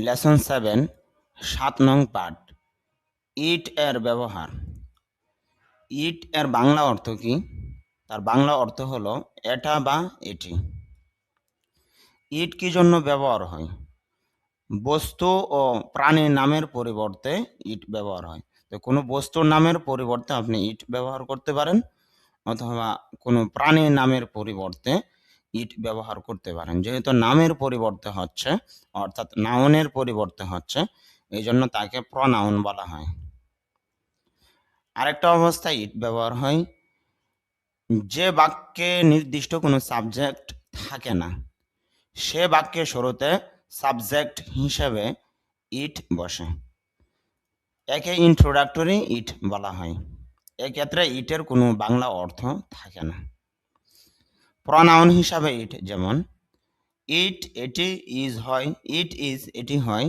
Lesson 7 7 নং পাঠ ইট এর ব্যবহার। ইট এর বাংলা অর্থ কি? তার বাংলা অর্থ হলো এটা বা এটি। ইট কি জন্য ব্যবহার হয়? বস্তু ও প্রাণীর নামের পরিবর্তে ইট ব্যবহার হয়। তো কোনো বস্তুর নামের পরিবর্তে আপনি ইট ব্যবহার করতে পারেন, অথবা কোনো প্রাণীর নামের পরিবর্তে ইট ব্যবহার করতে পারেন। যেহেতু নামের পরিবর্তে হচ্ছে, অর্থাৎ নাউনের পরিবর্তে হচ্ছে, এই জন্য তাকে প্রনাউন বলা হয়। আরেকটা অবস্থায় ইট ব্যবহার হয় যে বাক্যে নির্দিষ্ট কোনো সাবজেক্ট থাকে না, সে বাক্যের শুরুতে সাবজেক্ট হিসেবে ইট বসে। একে ইন্ট্রোডাক্টরি ইট বলা হয়। এক্ষেত্রে ইটের কোনো বাংলা অর্থ থাকে না। প্রনাউন হিসাবে ইট, যেমন ইট এটি, ইজ হয়, ইট ইজ এটি হয়,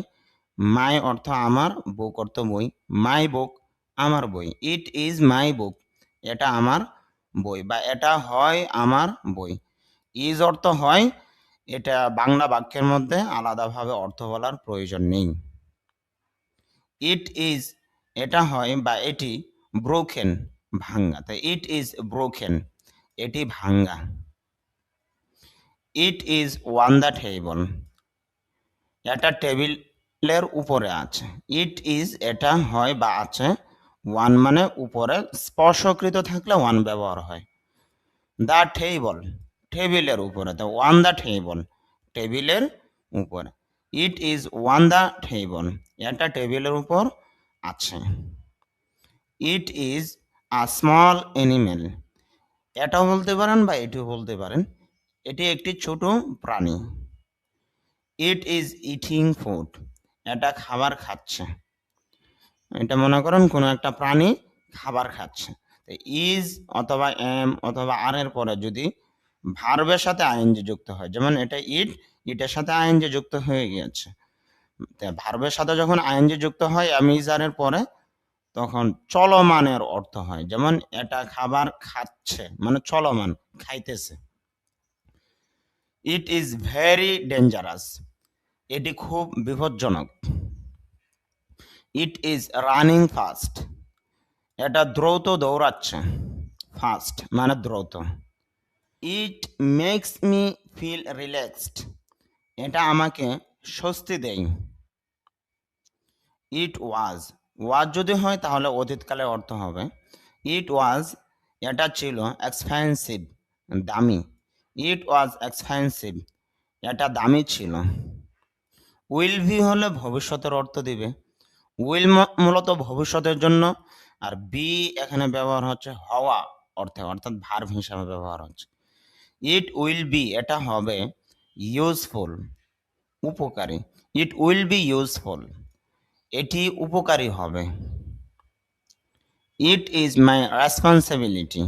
মাই অর্থ আমার, বুক অর্থ বই, মাই বুক আমার বই, ইট ইজ মাই বুক এটা আমার বই, বা এটা হয় আমার বই। ইজ অর্থ হয়, এটা বাংলা বাক্যের মধ্যে আলাদাভাবে অর্থ বলার প্রয়োজন নেই। ইট ইজ এটা হয় বা এটি, ব্রোকেন ভাঙ্গা, তাই ইট ইজ ব্রোকেন এটি ভাঙ্গা। It is one the table এটা টেবিলের উপরে আছে। ইট ইজ এটা হয় বা আছে, ওয়ান মানে উপরে, স্পর্শকৃত থাকলে ওয়ান ব্যবহার হয়। দ্য টেবল টেবিলের উপরে, তো ওয়ান দ্য টেবল টেবিলের উপরে। It is one the table এটা টেবিলের উপর আছে। ইট ইজ আ স্মল অ্যানিমেল এটাও বলতে পারেন বা এটিও বলতে পারেন, এটি একটি ছোট প্রাণী। ইট ইজ ইটিং ফুড এটা খাবার খাচ্ছে। এটা মনে করেন কোনো একটা প্রাণী খাবার খাচ্ছে। তো ইজ অথবা এম অথবা আর এর পরে যদি ভার্বের সাথে আইএনজি যুক্ত হয়, যেমন এটা ইট, ইটের সাথে আইএনজি যুক্ত হয়ে গিয়েছে। ভার্বের সাথে যখন আইএনজি যুক্ত হয় এম ইজ আর এর পরে, তখন চলমানের অর্থ হয়। যেমন এটা খাবার খাচ্ছে মানে চলমান, খাইতেছে। ইট ইজ ভেরি ডেঞ্জারাস এটি খুব বিপজ্জনক। ইট ইজ রানিং ফাস্ট এটা দ্রুত দৌড়াচ্ছে, ফাস্ট মানে দ্রুত। It makes me feel relaxed এটা আমাকে স্বস্তি দেয়। ইট ওয়াজ ওয়াজ যদি হয় তাহলে অতীতকালে অর্থ হবে। ইট ওয়াজ এটা ছিল এক্সপেন্সিভ দামি। ইট ওয়াজ এক্সপেন্সিভ এটা দামি ছিল। উইল বি হলে ভবিষ্যতের অর্থ দিবে। উইল মূলত ভবিষ্যতের জন্য, আর বি এখানে ব্যবহার হচ্ছে হওয়া অর্থে, অর্থাৎ ভার্ব হিসাবে ব্যবহার হচ্ছে। ইট উইল বি এটা হবে ইউজফুল উপকারী। ইট উইল বি ইউজফুল এটি উপকারী হবে। ইট ইজ মাই রেসপন্সিবিলিটি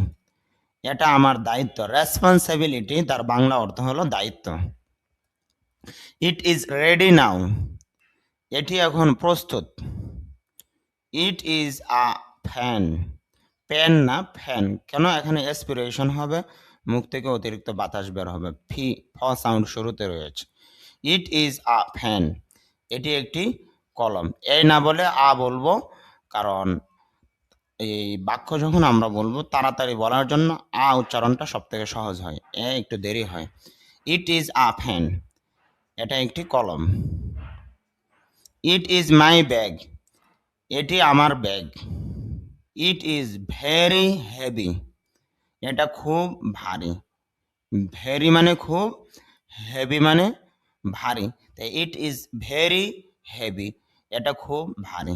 এটা আমার দায়িত্ব। রেসপন্সিবিলিটি তার বাংলা অর্থ হলো দায়িত্ব। ইট ইজ রেডি নাও এটি এখন প্রস্তুত। It is a fan pen না ফ্যান, কেন এখানে এসপিরেশন হবে, মুখ থেকে অতিরিক্ত বাতাস বের হবে, ফ সাউন্ড শুরুতে রয়েছে। ইট ইজ আ ফ্যান এটি একটি কলম। এই না বলে আ বলবো, কারণ এই বাক্য যখন আমরা বলবো তাড়াতাড়ি বলার জন্য আ উচ্চারণটা সব থেকে সহজ হয়, এ একটু দেরি হয়। ইট ইজ আ ফ্যান এটা একটি কলম। ইট ইজ মাই ব্যাগ এটি আমার bag. It is very heavy এটা খুব ভারী। ভেরি মানে খুব, হেভি মানে ভারী, তাই ইট ইজ ভেরি হেভি এটা খুব ভারী।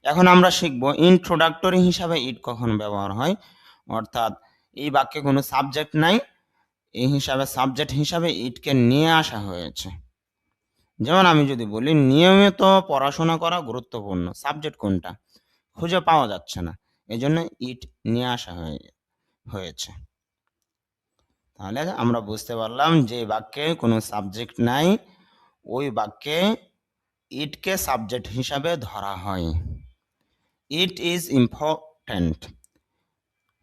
এখন আমরা শিখব ইন্ট্রোডাক্টরি হিসাবে ইট কখন ব্যবহার হয়, অর্থাৎ এই বাক্যে কোনো সাবজেক্ট নাই, এই হিসাবে সাবজেক্ট হিসাবে ইটকে নিয়ে আসা হয়েছে। যেমন আমি যদি বলি নিয়মিত পড়াশোনা করা গুরুত্বপূর্ণ, সাবজেক্ট কোনটা খুঁজে পাওয়া যাচ্ছে না, এই জন্য ইট নিয়ে আসা হয়েছে। তাহলে আমরা বুঝতে পারলাম যে বাক্যে কোনো সাবজেক্ট নাই, ওই বাক্যে ইটকে সাবজেক্ট হিসাবে ধরা হয়। ইট ইজ ইম্পর্ট্যান্ট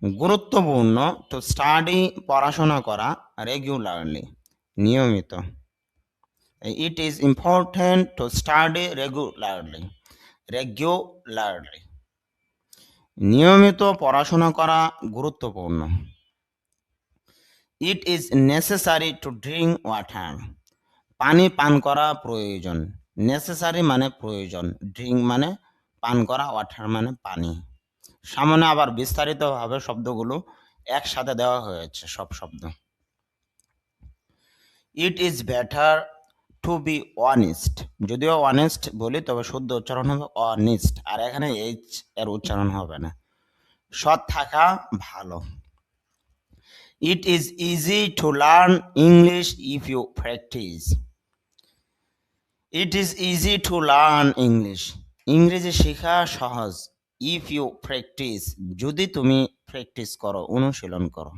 গুরুত্বপূর্ণ, টু স্টাডি পড়াশোনা করা, রেগুলারলি নিয়মিত। It is important to study regularly. Regularly. নিয়মিত পড়াশোনা করা গুরুত্বপূর্ণ। It is necessary to drink water. পানি পান করা প্রয়োজন। নেসেসারি মানে প্রয়োজন, ড্রিঙ্ক মানে পান করা, ওয়াটার মানে পানি। সামনে আবার বিস্তারিতভাবে শব্দগুলো একসাথে দেওয়া হয়েছে সব শব্দ। It is better to be honest, যদিও অনেস্ট বলি তবে শুদ্ধ উচ্চারণ হবে অনেস্ট, আর এখানে এইচ এর উচ্চারণ হবে না। সৎ থাকা ভালো। It is easy to learn English if you practise. It is easy to learn English, ইংরেজি শেখা সহজ। ইফ ইউ প্র্যাকটিস, যদি তুমি প্র্যাকটিস করো, অনুশীলন করো।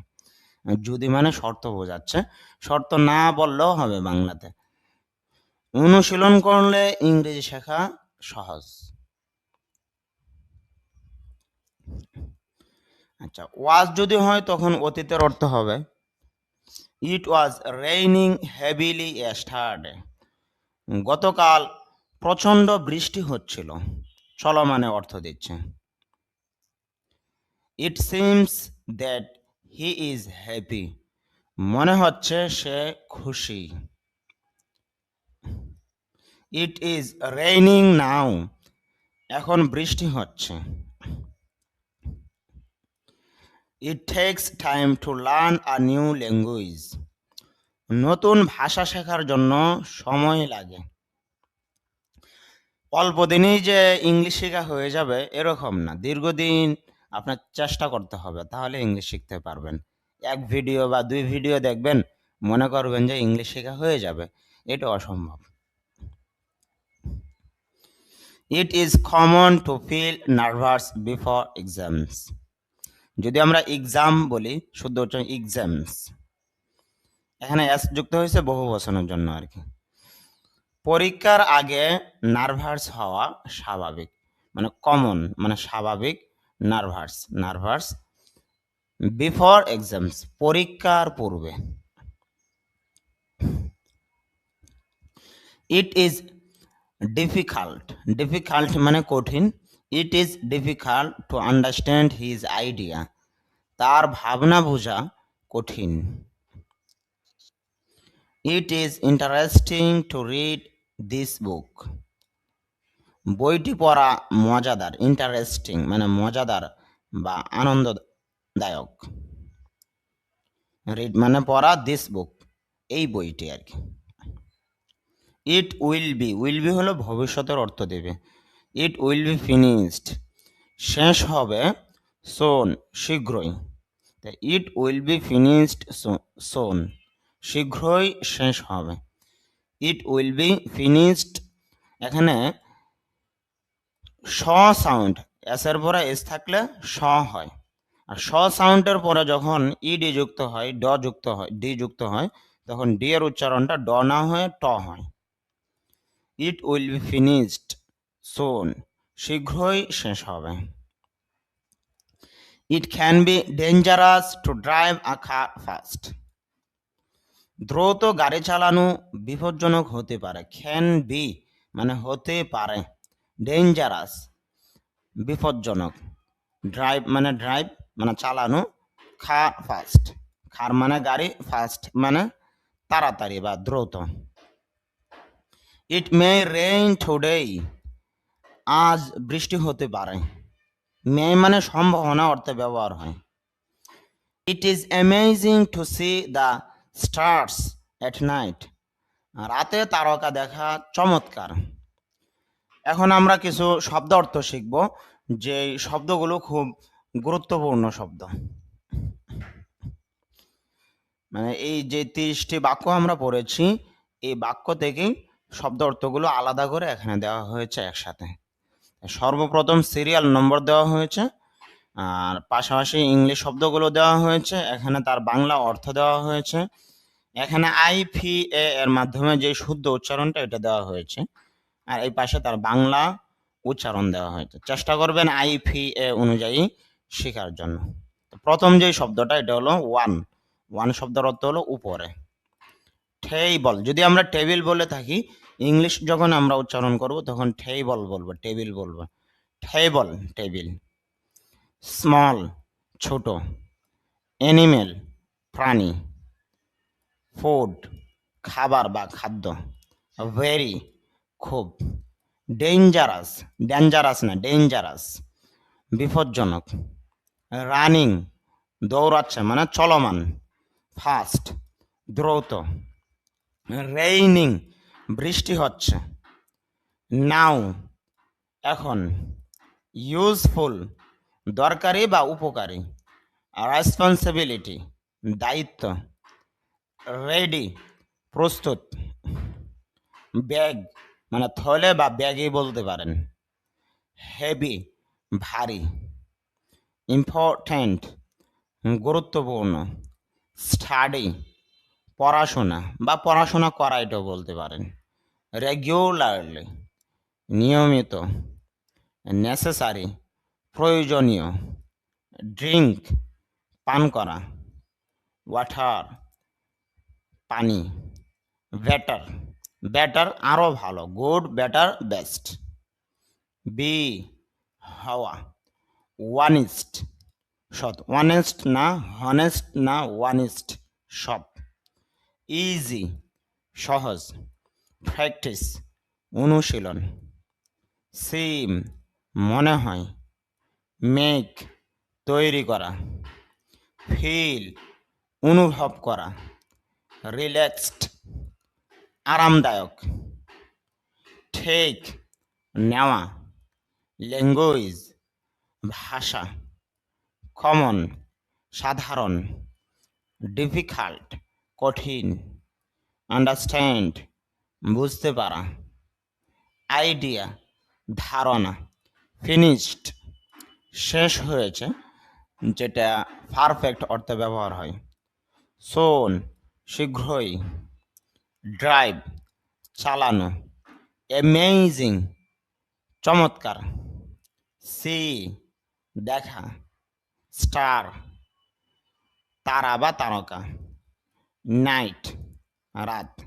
যদি মানে শর্ত বোঝাচ্ছে, শর্ত না বললেও হবে বাংলাতে। অনুশীলন করলে ইংরেজি শেখা সহজ। আচ্ছা, ওয়াজ যদি হয় তখন অতীতের অর্থ হবে ইট ওয়াজ রেইনিং হেভিলি ইয়েস্টারডে। গতকাল প্রচণ্ড বৃষ্টি হচ্ছিল, চলমানে অর্থ দিচ্ছে। It seems that he is happy, মনে হচ্ছে সে খুশি। ইট ইজ রেইনিং নাও, এখন বৃষ্টি হচ্ছে। ইট tax time to learn a new language, নতুন ভাষা শেখার জন্য সময় লাগে। অল্প দিনেই যে ইংলিশ শেখা হয়ে যাবে এরকম না, দীর্ঘদিন আপনার চেষ্টা করতে হবে, তাহলে ইংলিশ শিখতে পারবেন। এক ভিডিও বা 2 ভিডিও দেখবেন, মনে করবেন যে ইংলিশ শেখা হয়ে যাবে, এটা অসম্ভব। It is common to feel nervous before exams, যদি আমরা এক্সাম বলি শুদ্ধ উচ্চারণ এক্সামস, এখানে এস যুক্ত হয়েছে বহু বচনের জন্য আর কি। পরীক্ষার আগে নার্ভাস হওয়া স্বাভাবিক, মানে কমন মানে স্বাভাবিক। নার্ভাস, নার্ভাস বিফোর এক্সামস, পরীক্ষার পূর্বে। ইট ইজ ডিফিকাল্ট, ডিফিকাল্ট মানে কঠিন। It is difficult to understand his idea, তার ভাবনা বোঝা কঠিন। It is interesting to read this book, বইটি পড়া মজাদার। ইন্টারেস্টিং মানে মজাদার বা আনন্দদায়ক। রিড মানে পড়া, দিস বুক এই বইটি আর কি। It will be, will be হলো ভবিষ্যতের অর্থ দেবে। ইট উইল বি ফিনিশড, শেষ হবে। সোন শীঘ্রই, ইট উইল বি ফিনিশড সোন, শীঘ্রই শেষ হবে। ইট উইল বি ফিনিশড, এখানে স সাউন্ড, এস এর পরে এস থাকলে স হয়, আর স সাউন্ডের পরে যখন ইডি যুক্ত হয়, ড যুক্ত হয়, ডি যুক্ত হয়, তখন ডি এর উচ্চারণটা ড না হয়ে ট হয়। ইট উইল বি ফিনিশড সোন, শীঘ্রই শেষ হবে। It can be dangerous to drive a car fast, দ্রুত গাড়ি চালানো বিপজ্জনক হতে পারে। ক্যান বি মানে হতে পারে, ডেঞ্জারাস বিপজ্জনক, ড্রাইভ মানে চালানো, খা ফাস্ট, খার মানে গাড়ি, ফাস্ট মানে তাড়াতাড়ি বা দ্রুত। ইট মে রেইন টুডে, আজ বৃষ্টি হতে পারে। মে মানে সম্ভাবনা অর্থে ব্যবহার হয়। It is amazing to C the stars at night, রাতে তারকা দেখা চমৎকার। এখন আমরা কিছু শব্দ অর্থ শিখব, যে শব্দগুলো খুব গুরুত্বপূর্ণ শব্দ। মানে এই যে 30টি বাক্য আমরা পড়েছি, এই বাক্য থেকেই শব্দ অর্থগুলো আলাদা করে এখানে দেওয়া হয়েছে একসাথে। সর্বপ্রথম সিরিয়াল নম্বর দেওয়া হয়েছে, আর পাশাপাশি ইংলিশ শব্দগুলো দেওয়া হয়েছে, এখানে তার বাংলা অর্থ দেওয়া হয়েছে। এখানে আইপিএ এর মাধ্যমে যে শুদ্ধ উচ্চারণটা এটা দেওয়া হয়েছে, আর এই পাশে তার বাংলা উচ্চারণ দেওয়া হয়েছে। চেষ্টা করবেন আইপিএ অনুযায়ী শেখার জন্য। প্রথম যে শব্দটা এটা হলো ওয়ান, ওয়ান শব্দের অর্থ হলো উপরে। টেবল, যদি আমরা টেবিল বলে থাকি, ইংলিশ যখন আমরা উচ্চারণ করব তখন টেবল বলবো, টেবিল বলবো। Table, table. স্মল, ছোট। অ্যানিমেল, প্রাণী। ফুড, খাবার বা খাদ্য। ভেরি, খুব। ডেঞ্জারাস, ডেঞ্জারাস না, ডেঞ্জারাস, বিপজ্জনক। রানিং, দৌড়াচ্ছে মানে চলমান। ফাস্ট, দ্রুত। রেইনিং, বৃষ্টি হচ্ছে। নাও, এখন। ইউজফুল, দরকারি বা উপকারী। রেসপন্সিবিলিটি, দায়িত্ব। রেডি, প্রস্তুত। ব্যাগ মানে থলে বা ব্যাগই বলতে পারেন। হেভি, ভারী। ইম্পর্ট্যান্ট, গুরুত্বপূর্ণ। স্টাডি, পড়াশোনা বা পড়াশোনা করা, এটাও বলতে পারেন। রেগুলারলি, নিয়মিত। নেসেসারি, প্রয়োজনীয়। ড্রিঙ্ক, পান করা। ওয়াটার, পানি। বেটার, বেটার আরও ভালো। Good, better, best. বি, হওয়া। ওয়ানিস্ট, সৎ। ওয়ানেস্ট না, হনেস্ট না, ওয়ানিস্ট, সৎ। ইজি, সহজ। প্র্যাকটিস, অনুশীলন। সিম, মনে হয়। মেক, তৈরি করা। ফিল, অনুভব করা। রিল্যাক্সড, আরামদায়ক। টেক, নেওয়া। ল্যাঙ্গুয়েজ, ভাষা। কমন, সাধারণ। ডিফিকাল্ট, কঠিন। আন্ডারস্ট্যান্ড, বুঝতে পারা। আইডিয়া, ধারণা। ফিনিশড, শেষ হয়েছে, যেটা পারফেক্ট অর্থে ব্যবহার হয়। সোন, শীঘ্রই। ড্রাইভ, চালানো। অ্যামেজিং, চমৎকার। সি, দেখা। স্টার, তারা বা তারকা। নাইট, রাত।